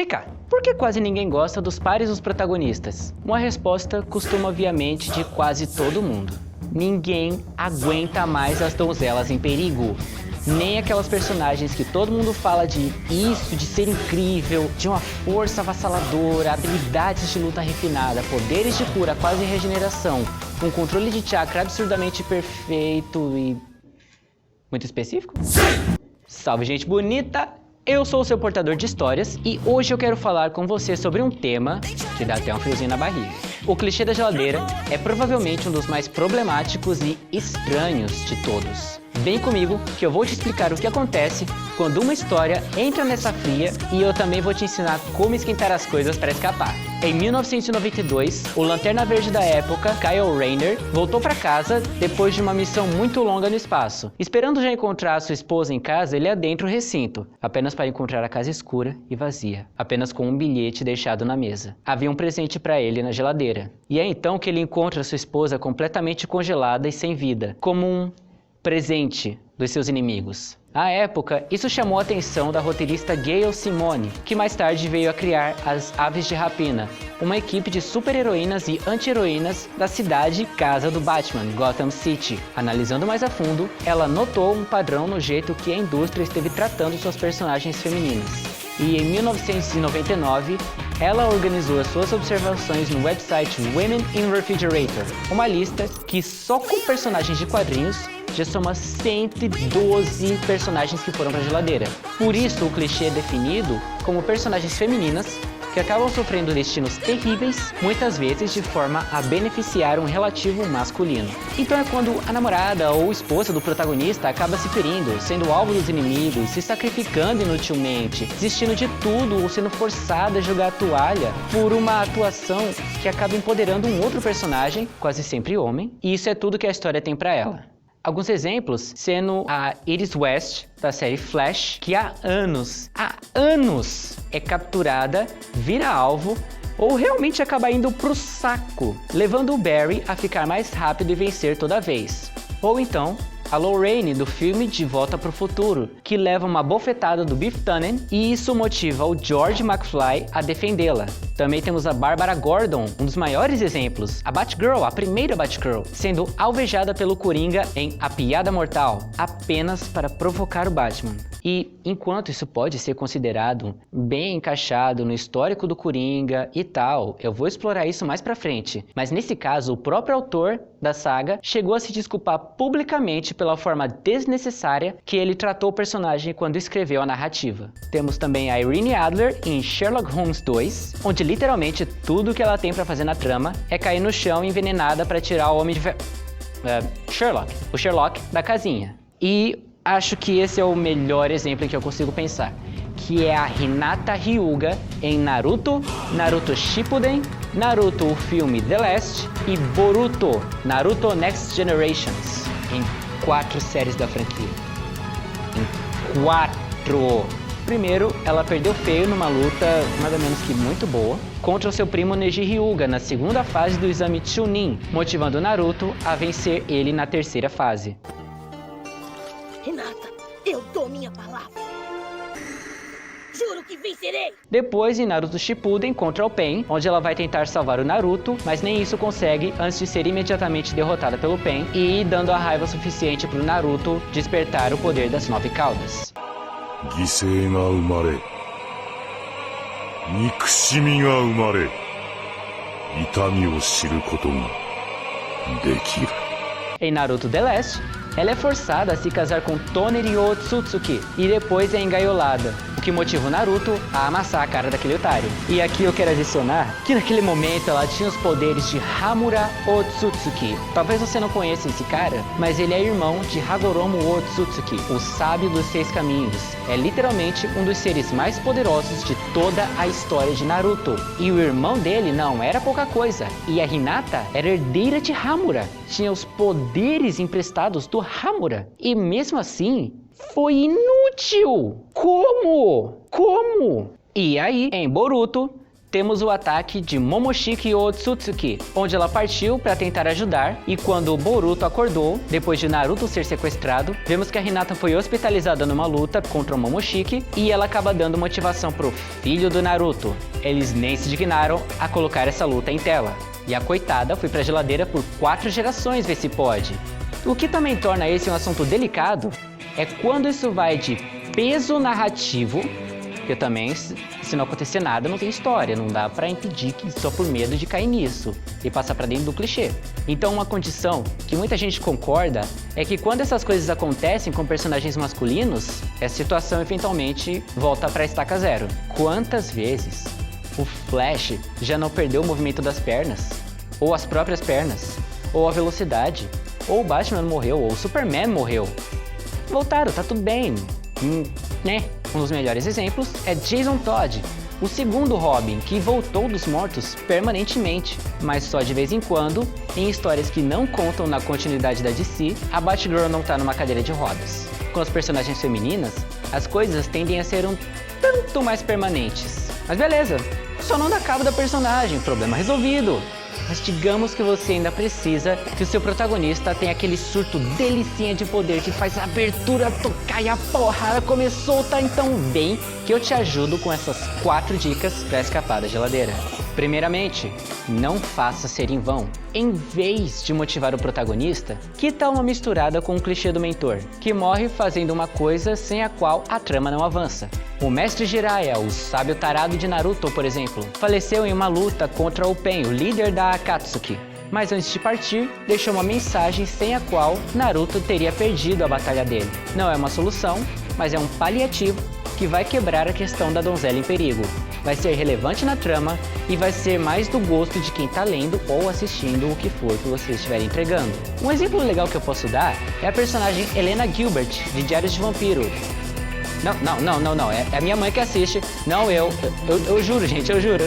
Vem cá, por que quase ninguém gosta dos pares dos protagonistas? Uma resposta costuma vir à mente de quase todo mundo. Ninguém aguenta mais as donzelas em perigo. Nem aquelas personagens que todo mundo fala de ser incrível, de uma força avassaladora, habilidades de luta refinada, poderes de cura, quase regeneração, um controle de chakra absurdamente perfeito e... muito específico? Salve, gente bonita! Eu sou o seu portador de histórias e hoje eu quero falar com você sobre um tema que dá até um friozinho na barriga. O clichê da geladeira é provavelmente um dos mais problemáticos e estranhos de todos. Vem comigo que eu vou te explicar o que acontece quando uma história entra nessa fria e eu também vou te ensinar como esquentar as coisas para escapar. Em 1992, o Lanterna Verde da época, Kyle Rayner, voltou para casa depois de uma missão muito longa no espaço. Esperando já encontrar sua esposa em casa, ele adentra o recinto, apenas para encontrar a casa escura e vazia, apenas com um bilhete deixado na mesa. Havia um presente para ele na geladeira. E é então que ele encontra sua esposa completamente congelada e sem vida, como um presente dos seus inimigos. À época, isso chamou a atenção da roteirista Gail Simone, que mais tarde veio a criar as Aves de Rapina, uma equipe de super-heroínas e anti-heroínas da cidade casa do Batman, Gotham City. Analisando mais a fundo, ela notou um padrão no jeito que a indústria esteve tratando suas personagens femininas. E em 1999, ela organizou as suas observações no website Women in Refrigerator, uma lista que só com personagens de quadrinhos já soma 112 personagens que foram para a geladeira. Por isso, o clichê é definido como personagens femininas que acabam sofrendo destinos terríveis, muitas vezes de forma a beneficiar um relativo masculino. Então é quando a namorada ou esposa do protagonista acaba se ferindo, sendo alvo dos inimigos, se sacrificando inutilmente, desistindo de tudo ou sendo forçada a jogar a toalha por uma atuação que acaba empoderando um outro personagem, quase sempre homem, e isso é tudo que a história tem para ela. Alguns exemplos, sendo a Iris West, da série Flash, que há anos é capturada, vira alvo, ou realmente acaba indo pro saco, levando o Barry a ficar mais rápido e vencer toda vez. Ou então, a Lorraine do filme De Volta para o Futuro, que leva uma bofetada do Biff Tannen e isso motiva o George McFly a defendê-la. Também temos a Barbara Gordon, um dos maiores exemplos, a Batgirl, a primeira Batgirl, sendo alvejada pelo Coringa em A Piada Mortal, apenas para provocar o Batman. E enquanto isso pode ser considerado bem encaixado no histórico do Coringa e tal, eu vou explorar isso mais pra frente. Mas nesse caso, o próprio autor da saga chegou a se desculpar publicamente pela forma desnecessária que ele tratou o personagem quando escreveu a narrativa. Temos também a Irene Adler em Sherlock Holmes 2, onde literalmente tudo que ela tem pra fazer na trama é cair no chão envenenada para tirar o Homem de o Sherlock da casinha. E acho que esse é o melhor exemplo que eu consigo pensar, que é a Hinata Hyuga em Naruto, Naruto Shippuden, Naruto o filme The Last e Boruto, Naruto Next Generations, em 4 séries da franquia. Em 4! Primeiro, ela perdeu feio numa luta nada menos que muito boa contra o seu primo Neji Hyuga na segunda fase do exame Chunin, motivando Naruto a vencer ele na terceira fase. Hinata, eu dou minha palavra. Juro que vencerei! Depois, em Naruto Shippuden contra o Pain, onde ela vai tentar salvar o Naruto, mas nem isso consegue antes de ser imediatamente derrotada pelo Pain e dando a raiva suficiente para o Naruto despertar o poder das 9 caudas. Em Naruto The Last, ela é forçada a se casar com Toneri Otsutsuki e depois é engaiolada, o que motiva o Naruto a amassar a cara daquele otário. E aqui eu quero adicionar que naquele momento ela tinha os poderes de Hamura Otsutsuki. Talvez você não conheça esse cara, mas ele é irmão de Hagoromo Otsutsuki, o sábio dos 6 caminhos. É literalmente um dos seres mais poderosos de toda a história de Naruto. E o irmão dele não era pouca coisa. E a Hinata era herdeira de Hamura, tinha os poderes emprestados do Hamura. E mesmo assim, foi inútil! Como? E aí, em Boruto, temos o ataque de Momoshiki Otsutsuki, onde ela partiu para tentar ajudar, e quando Boruto acordou, depois de Naruto ser sequestrado, vemos que a Hinata foi hospitalizada numa luta contra o Momoshiki, e ela acaba dando motivação pro filho do Naruto. Eles nem se dignaram a colocar essa luta em tela, e a coitada foi pra geladeira por 4 gerações ver se pode. O que também torna esse um assunto delicado é quando isso vai de peso narrativo, porque também, se não acontecer nada, não tem história, não dá pra impedir que só por medo de cair nisso e passar pra dentro do clichê. Então uma condição que muita gente concorda é que quando essas coisas acontecem com personagens masculinos, essa situação eventualmente volta pra estaca zero. Quantas vezes o Flash já não perdeu o movimento das pernas, ou as próprias pernas, ou a velocidade, ou o Batman morreu, ou o Superman morreu. Voltaram, tá tudo bem, né? Um dos melhores exemplos é Jason Todd, o segundo Robin, que voltou dos mortos permanentemente, mas só de vez em quando, em histórias que não contam na continuidade da DC, a Batgirl não tá numa cadeira de rodas. Com as personagens femininas, as coisas tendem a ser um tanto mais permanentes. Mas beleza, só não dá cabo da personagem, problema resolvido. Mas digamos que você ainda precisa que o seu protagonista tenha aquele surto delicinha de poder que faz a abertura tocar e a porrada começou, tá? Então vem que eu te ajudo com essas 4 dicas para escapar da geladeira. Primeiramente, não faça ser em vão. Em vez de motivar o protagonista, que tal uma misturada com o clichê do mentor, que morre fazendo uma coisa sem a qual a trama não avança? O mestre Jiraiya, o sábio tarado de Naruto, por exemplo, faleceu em uma luta contra o Pen, o líder da Akatsuki. Mas antes de partir, deixou uma mensagem sem a qual Naruto teria perdido a batalha dele. Não é uma solução, mas é um paliativo que vai quebrar a questão da donzela em perigo. Vai ser relevante na trama e vai ser mais do gosto de quem tá lendo ou assistindo o que for que você estiver entregando. Um exemplo legal que eu posso dar é a personagem Helena Gilbert, de Diários de Vampiro. Não, é a minha mãe que assiste, não eu juro, gente, eu juro.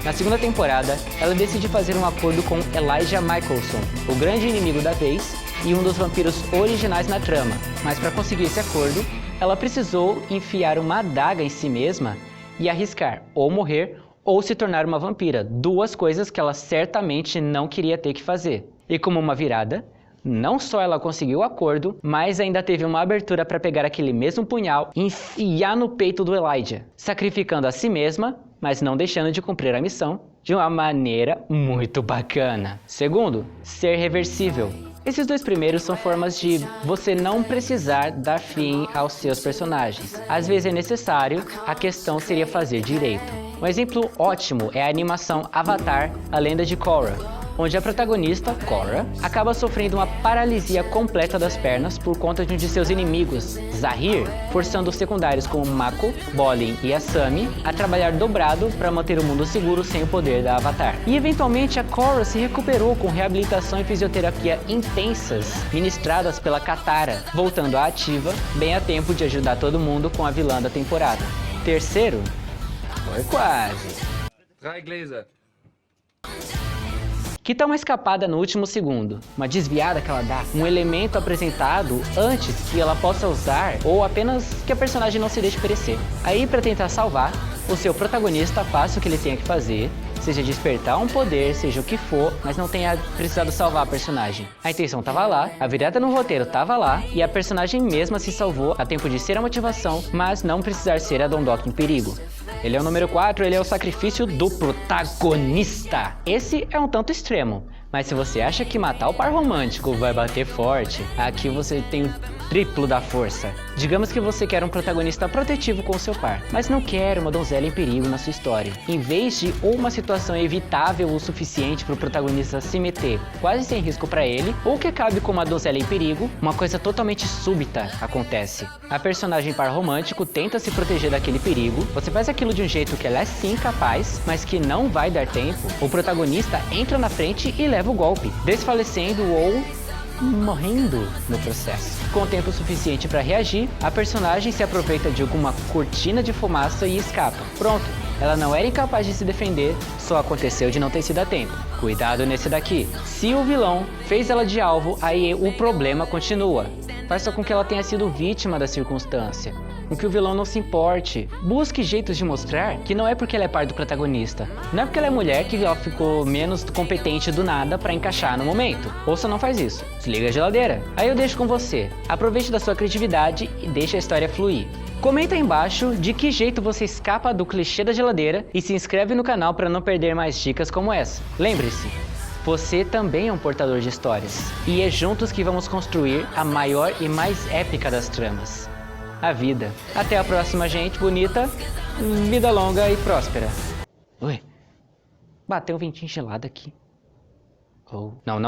Na segunda temporada, ela decide fazer um acordo com Elijah Michelson, o grande inimigo da vez e um dos vampiros originais na trama. Mas para conseguir esse acordo, ela precisou enfiar uma adaga em si mesma e arriscar ou morrer ou se tornar uma vampira, 2 coisas que ela certamente não queria ter que fazer. E como uma virada, não só ela conseguiu o acordo, mas ainda teve uma abertura para pegar aquele mesmo punhal e enfiar no peito do Elijah, sacrificando a si mesma, mas não deixando de cumprir a missão de uma maneira muito bacana. Segundo, ser reversível. Esses 2 primeiros são formas de você não precisar dar fim aos seus personagens. Às vezes é necessário, a questão seria fazer direito. Um exemplo ótimo é a animação Avatar, a Lenda de Korra, onde a protagonista, Korra, acaba sofrendo uma paralisia completa das pernas por conta de um de seus inimigos, Zahir, forçando os secundários como Mako, Bolin e Asami a trabalhar dobrado para manter o mundo seguro sem o poder da Avatar. E eventualmente a Korra se recuperou com reabilitação e fisioterapia intensas, ministradas pela Katara, voltando à ativa, bem a tempo de ajudar todo mundo com a vilã da temporada. Terceiro, foi quase. Drei Gläser. Que tal uma escapada no último segundo? Uma desviada que ela dá, um elemento apresentado antes que ela possa usar ou apenas que a personagem não se deixe perecer. Aí, para tentar salvar, o seu protagonista faça o que ele tenha que fazer, seja despertar um poder, seja o que for, mas não tenha precisado salvar a personagem. A intenção tava lá, a virada no roteiro tava lá, e a personagem mesma se salvou a tempo de ser a motivação, mas não precisar ser a Dondoka em perigo. Ele é o número 4, ele é o sacrifício do protagonista. Esse é um tanto extremo, mas se você acha que matar o par romântico vai bater forte, aqui você tem o triplo da força. Digamos que você quer um protagonista protetivo com seu par, mas não quer uma donzela em perigo na sua história. Em vez de uma situação evitável o suficiente para o protagonista se meter quase sem risco para ele, ou que acabe com uma donzela em perigo, uma coisa totalmente súbita acontece. A personagem par romântico tenta se proteger daquele perigo, você faz aquilo de um jeito que ela é sim capaz, mas que não vai dar tempo, o protagonista entra na frente e leva o golpe, desfalecendo ou morrendo no processo. Com tempo suficiente para reagir, a personagem se aproveita de alguma cortina de fumaça e escapa. Pronto, ela não era incapaz de se defender, só aconteceu de não ter sido a tempo. Cuidado nesse daqui. Se o vilão fez ela de alvo, aí o problema continua. Faz só com que ela tenha sido vítima da circunstância. com que o vilão não se importe. Busque jeitos de mostrar que não é porque ela é par do protagonista. Não é porque ela é mulher que ela ficou menos competente do nada pra encaixar no momento. Ou só não faz isso. Desliga a geladeira. Aí eu deixo com você. Aproveite da sua criatividade e deixe a história fluir. Comenta aí embaixo de que jeito você escapa do clichê da geladeira e se inscreve no canal para não perder mais dicas como essa. Lembre-se, você também é um portador de histórias. E é juntos que vamos construir a maior e mais épica das tramas. A vida. Até a próxima, gente bonita. Vida longa e próspera. Ui, bateu um ventinho gelado aqui. Oh. Não.